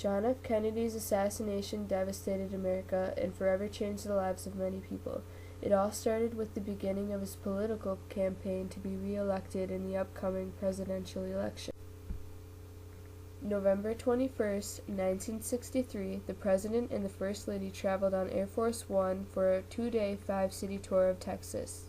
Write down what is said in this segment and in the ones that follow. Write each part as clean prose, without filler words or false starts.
John F. Kennedy's assassination devastated America and forever changed the lives of many people. It all started with the beginning of his political campaign to be re-elected in the upcoming presidential election. November 21st, 1963, the President and the First Lady traveled on Air Force One for a 2-day, 5-city tour of Texas.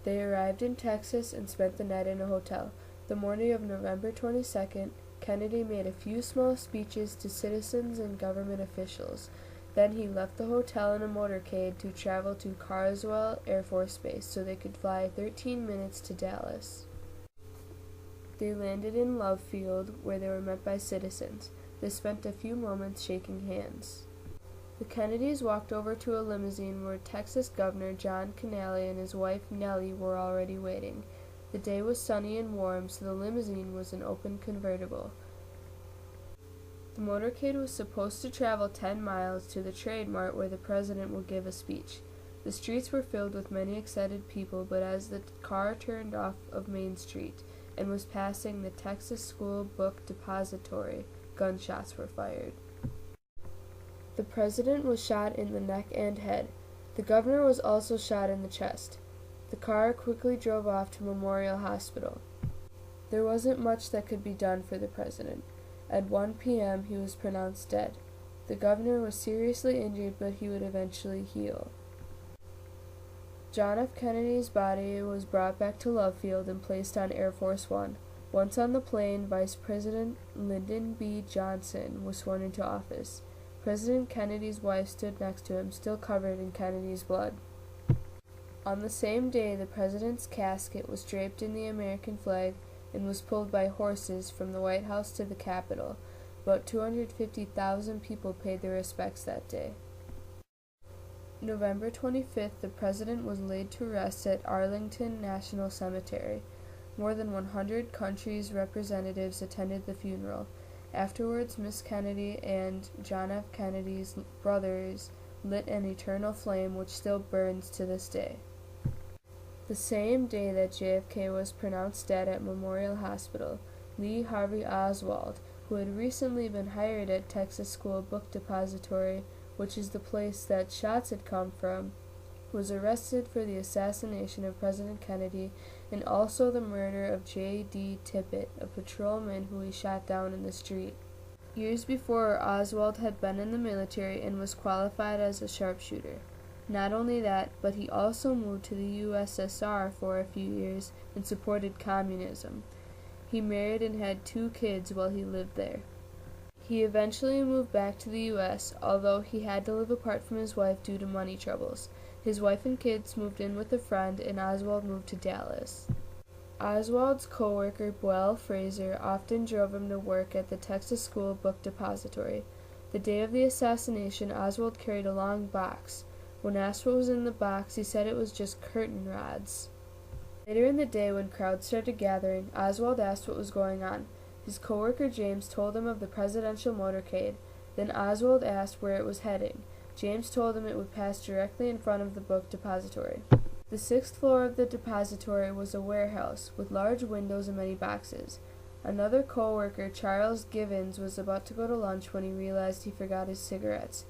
They arrived in Texas and spent the night in a hotel. The morning of November 22nd, Kennedy made a few small speeches to citizens and government officials. Then he left the hotel in a motorcade to travel to Carswell Air Force Base so they could fly 13 minutes to Dallas. They landed in Love Field, where they were met by citizens. They spent a few moments shaking hands. The Kennedys walked over to a limousine where Texas Governor John Canale and his wife Nellie were already waiting. The day was sunny and warm, so the limousine was an open convertible. The motorcade was supposed to travel 10 miles to the Trade Mart where the president would give a speech. The streets were filled with many excited people, but as the car turned off of Main Street and was passing the Texas School Book Depository, gunshots were fired. The president was shot in the neck and head. The governor was also shot in the chest. The car quickly drove off to Memorial Hospital. There wasn't much that could be done for the president. At 1 p.m., he was pronounced dead. The governor was seriously injured, but he would eventually heal. John F. Kennedy's body was brought back to Love Field and placed on Air Force One. Once on the plane, Vice President Lyndon B. Johnson was sworn into office. President Kennedy's wife stood next to him, still covered in Kennedy's blood. On the same day, the president's casket was draped in the American flag and was pulled by horses from the White House to the Capitol. About 250,000 people paid their respects that day. November 25th, the president was laid to rest at Arlington National Cemetery. More than 100 countries' representatives attended the funeral. Afterwards, Miss Kennedy and John F. Kennedy's brothers lit an eternal flame which still burns to this day. The same day that JFK was pronounced dead at Memorial Hospital, Lee Harvey Oswald, who had recently been hired at Texas School Book Depository, which is the place that shots had come from, was arrested for the assassination of President Kennedy and also the murder of J.D. Tippit, a patrolman who he shot down in the street. Years before, Oswald had been in the military and was qualified as a sharpshooter. Not only that, but he also moved to the USSR for a few years and supported communism. He married and had 2 kids while he lived there. He eventually moved back to the U.S., although he had to live apart from his wife due to money troubles. His wife and kids moved in with a friend, and Oswald moved to Dallas. Oswald's co-worker, Buell Fraser, often drove him to work at the Texas School Book Depository. The day of the assassination, Oswald carried a long box. When asked what was in the box, he said it was just curtain rods. Later in the day, when crowds started gathering, Oswald asked what was going on. His co-worker James told him of the presidential motorcade. Then Oswald asked where it was heading. James told him it would pass directly in front of the book depository. The 6th floor of the depository was a warehouse with large windows and many boxes. Another co-worker, Charles Givens, was about to go to lunch when he realized he forgot his cigarettes.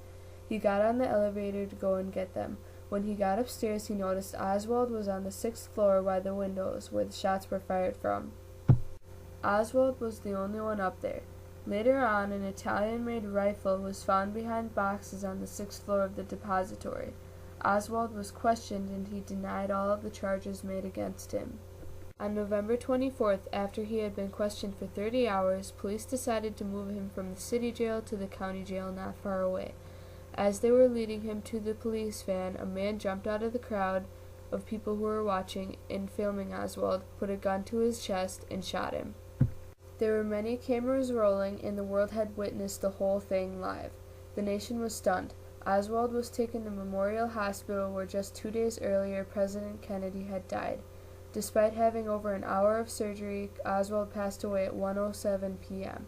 He got on the elevator to go and get them. When he got upstairs, he noticed Oswald was on the 6th floor by the windows where the shots were fired from. Oswald was the only one up there. Later on, an Italian-made rifle was found behind boxes on the 6th floor of the depository. Oswald was questioned and he denied all of the charges made against him. On November 24th, after he had been questioned for 30 hours, police decided to move him from the city jail to the county jail not far away. As they were leading him to the police van, a man jumped out of the crowd of people who were watching and filming Oswald, put a gun to his chest, and shot him. There were many cameras rolling, and the world had witnessed the whole thing live. The nation was stunned. Oswald was taken to Memorial Hospital, where just 2 days earlier President Kennedy had died. Despite having over an hour of surgery, Oswald passed away at 1:07 p.m.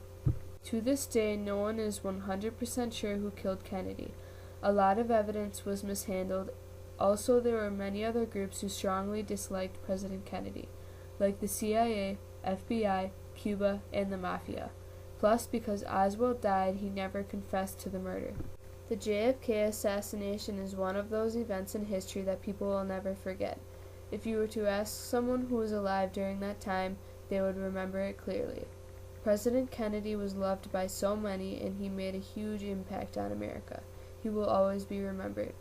To this day, no one is 100% sure who killed Kennedy. A lot of evidence was mishandled. Also, there were many other groups who strongly disliked President Kennedy, like the CIA, FBI, Cuba, and the Mafia. Plus, because Oswald died, he never confessed to the murder. The JFK assassination is one of those events in history that people will never forget. If you were to ask someone who was alive during that time, they would remember it clearly. President Kennedy was loved by so many, and he made a huge impact on America. He will always be remembered.